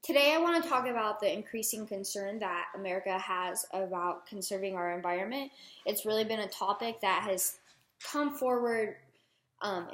Today, I want to talk about the increasing concern that America has about conserving our environment. It's really been a topic that has come forward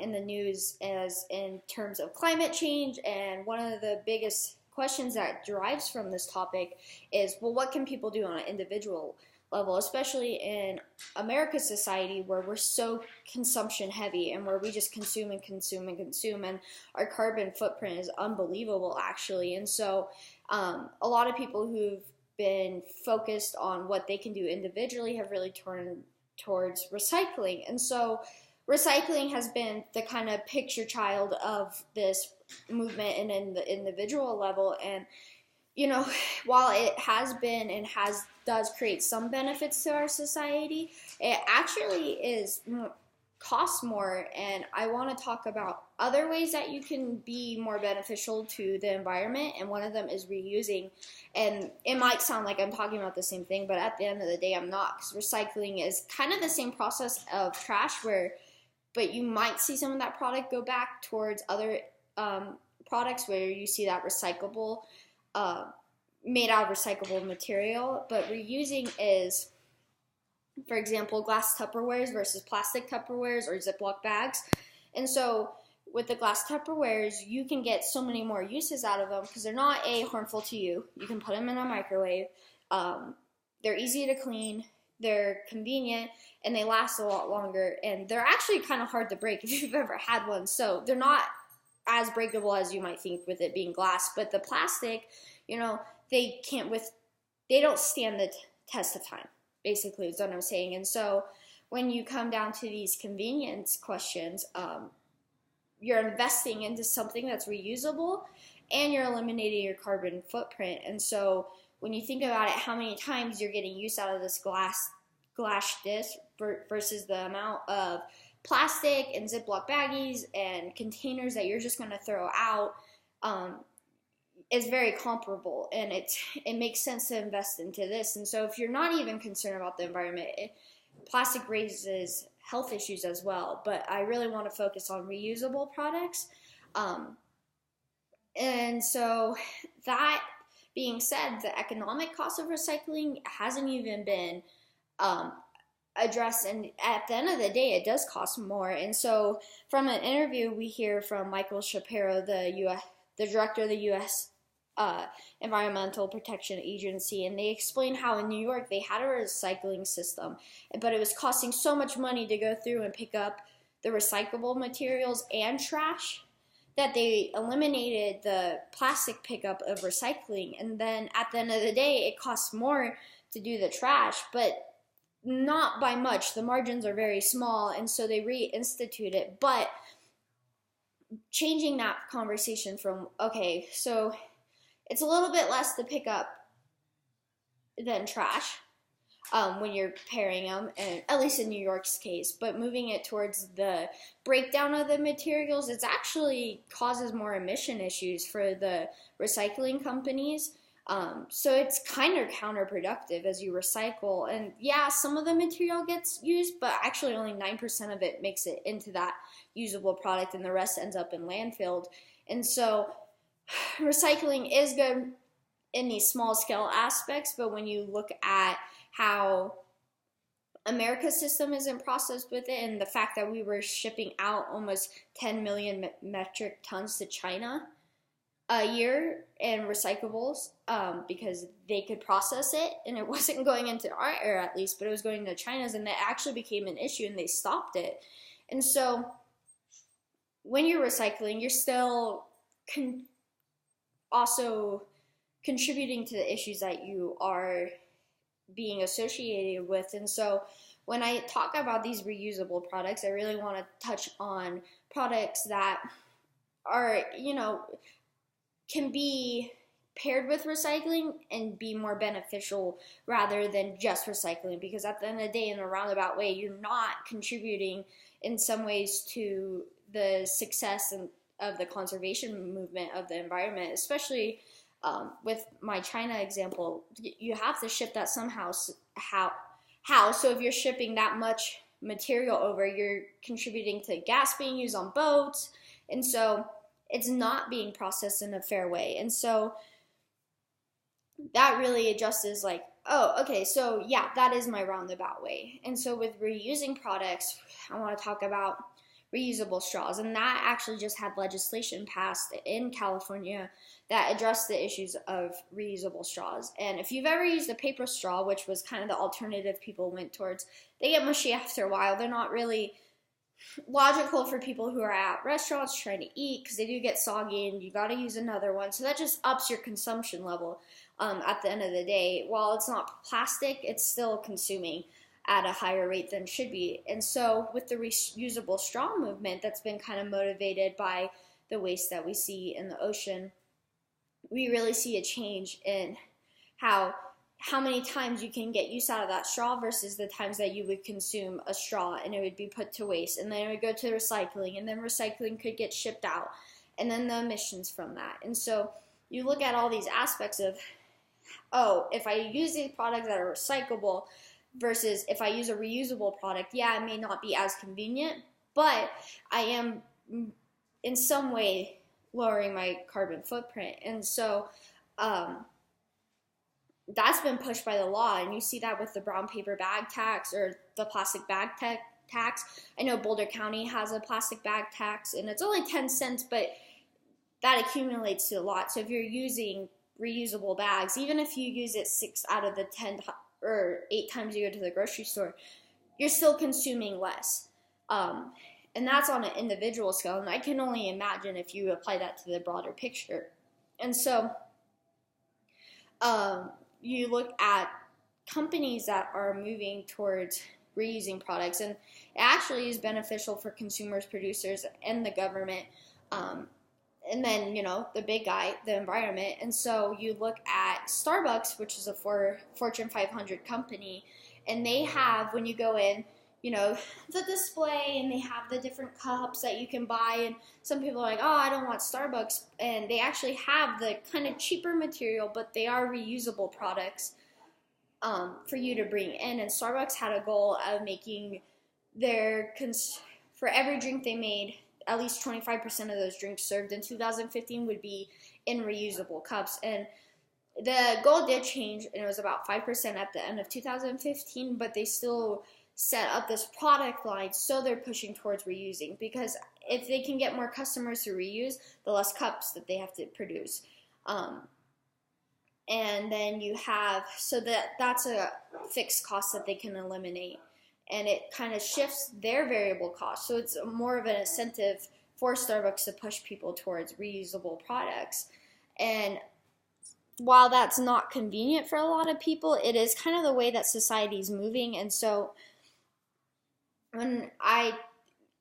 in the news as in terms of climate change, and one of the biggest questions that derives from this topic is, well, what can people do on an individual level, especially in America's society where we're so consumption heavy and where we just consume and consume and consume, and our carbon footprint is unbelievable actually. And so a lot of people who've been focused on what they can do individually have really turned towards recycling. And so recycling has been the kind of picture child of this movement and in the individual level. And while it has been and has does create some benefits to our society, it actually costs more. And I want to talk about other ways that you can be more beneficial to the environment, and one of them is reusing. And it might sound like I'm talking about the same thing, but at the end of the day, I'm not, because recycling is kind of the same process of trash, but you might see some of that product go back towards other products where you see that recyclable, made out of recyclable material. But reusing is, for example, glass Tupperwares versus plastic Tupperwares or Ziploc bags. And so with the glass Tupperwares, you can get so many more uses out of them because they're not harmful to you. You can put them in a microwave. They're easy to clean. They're convenient, and they last a lot longer. And they're actually kind of hard to break if you've ever had one. So they're not as breakable as you might think with it being glass. But the plastic, they don't stand the test of time, basically, is what I'm saying. And so when you come down to these convenience questions, you're investing into something that's reusable, and you're eliminating your carbon footprint. And so when you think about it, how many times you're getting use out of this glass disc versus the amount of plastic and Ziploc baggies and containers that you're just going to throw out, is very comparable, and it makes sense to invest into this. And so if you're not even concerned about the environment, plastic raises health issues as well. But I really want to focus on reusable products. And so that being said, the economic cost of recycling hasn't even been addressed, and at the end of the day, it does cost more. And so from an interview we hear from Michael Shapiro, the director of the U.S. Environmental Protection Agency, and they explained how in New York they had a recycling system, but it was costing so much money to go through and pick up the recyclable materials and trash that they eliminated the plastic pickup of recycling. And then at the end of the day, it costs more to do the trash, but not by much. The margins are very small, and so they reinstitute it. But changing that conversation from, okay, so it's a little bit less to pick up than trash when you're pairing them, and at least in New York's case, but moving it towards the breakdown of the materials, it actually causes more emission issues for the recycling companies. So it's kind of counterproductive as you recycle. And yeah, some of the material gets used, but actually only 9% of it makes it into that usable product, and the rest ends up in landfill. And so recycling is good in these small scale aspects, but when you look at how America's system isn't processed with it, and the fact that we were shipping out almost 10 million metric tons to China a year in recyclables, because they could process it, and it wasn't going into our air at least, but it was going to China's, and that actually became an issue, and they stopped it. And so when you're recycling, you're still also contributing to the issues that you are being associated with. And so when I talk about these reusable products, I really want to touch on products that are, can be paired with recycling and be more beneficial rather than just recycling, because at the end of the day, in a roundabout way, you're not contributing in some ways to the success of the conservation movement of the environment, especially with my China example. You have to ship that somehow. How? So if you're shipping that much material over, you're contributing to gas being used on boats, and so it's not being processed in a fair way. And so that really addresses like, oh, okay, so yeah, that is my roundabout way. And so with reusing products, I want to talk about reusable straws, and that actually just had legislation passed in California that addressed the issues of reusable straws. And if you've ever used a paper straw, which was kind of the alternative people went towards, they get mushy after a while. They're not really logical for people who are at restaurants trying to eat because they do get soggy and you got to use another one. So that just ups your consumption level at the end of the day. While it's not plastic, it's still consuming at a higher rate than should be. And so with the reusable straw movement that's been kind of motivated by the waste that we see in the ocean, we really see a change in how many times you can get use out of that straw versus the times that you would consume a straw and it would be put to waste, and then it would go to recycling, and then recycling could get shipped out, and then the emissions from that. And so you look at all these aspects of, oh, if I use these products that are recyclable versus if I use a reusable product, yeah, it may not be as convenient, but I am in some way lowering my carbon footprint. And so that's been pushed by the law, and you see that with the brown paper bag tax or the plastic bag tax. I know Boulder County has a plastic bag tax, and it's only 10 cents, but that accumulates to a lot. So if you're using reusable bags, even if you use it 6 out of the 10 or 8 times you go to the grocery store, you're still consuming less. And that's on an individual scale, and I can only imagine if you apply that to the broader picture. And so you look at companies that are moving towards reusing products, and it actually is beneficial for consumers, producers, and the government, and then, you know, the big guy, the environment. And so you look at Starbucks, which is a Fortune 500 company, and they have, when you go in, you know, the display, and they have the different cups that you can buy, and some people are like, oh, I don't want Starbucks, and they actually have the kind of cheaper material, but they are reusable products for you to bring in. And Starbucks had a goal of making their, for every drink they made, at least 25% of those drinks served in 2015 would be in reusable cups. And the goal did change, and it was about 5% at the end of 2015, but they still set up this product line, so they're pushing towards reusing, because if they can get more customers to reuse, the less cups that they have to produce. And then you have, so that's a fixed cost that they can eliminate, and it kind of shifts their variable cost. So it's more of an incentive for Starbucks to push people towards reusable products. And while that's not convenient for a lot of people, it is kind of the way that society is moving. And so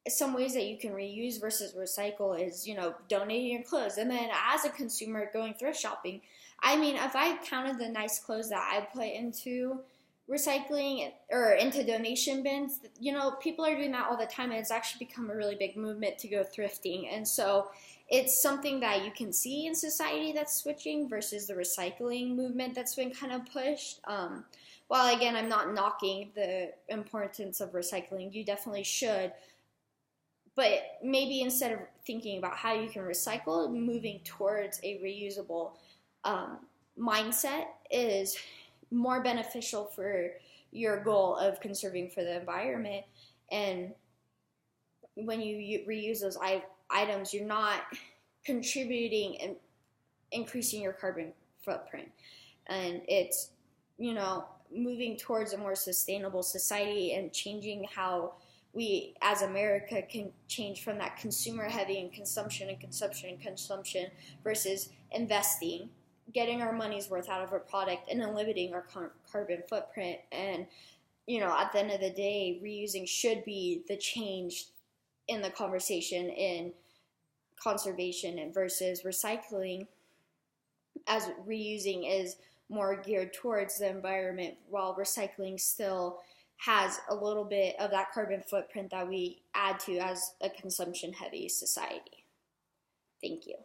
some ways that you can reuse versus recycle is, you know, donating your clothes. And then as a consumer going thrift shopping, I mean, if I counted the nice clothes that I put into recycling or into donation bins, you know, people are doing that all the time, and it's actually become a really big movement to go thrifting. And so it's something that you can see in society that's switching versus the recycling movement that's been kind of pushed. While again, I'm not knocking the importance of recycling, you definitely should, but maybe instead of thinking about how you can recycle, moving towards a reusable mindset is more beneficial for your goal of conserving for the environment. And when you reuse those items, you're not contributing and increasing your carbon footprint. And it's, you know, moving towards a more sustainable society and changing how we as America can change from that consumer heavy and consumption versus investing, getting our money's worth out of a product, and then limiting our carbon footprint. And, you know, at the end of the day, reusing should be the change in the conversation in conservation and versus recycling, as reusing is more geared towards the environment, while recycling still has a little bit of that carbon footprint that we add to as a consumption heavy society. Thank you.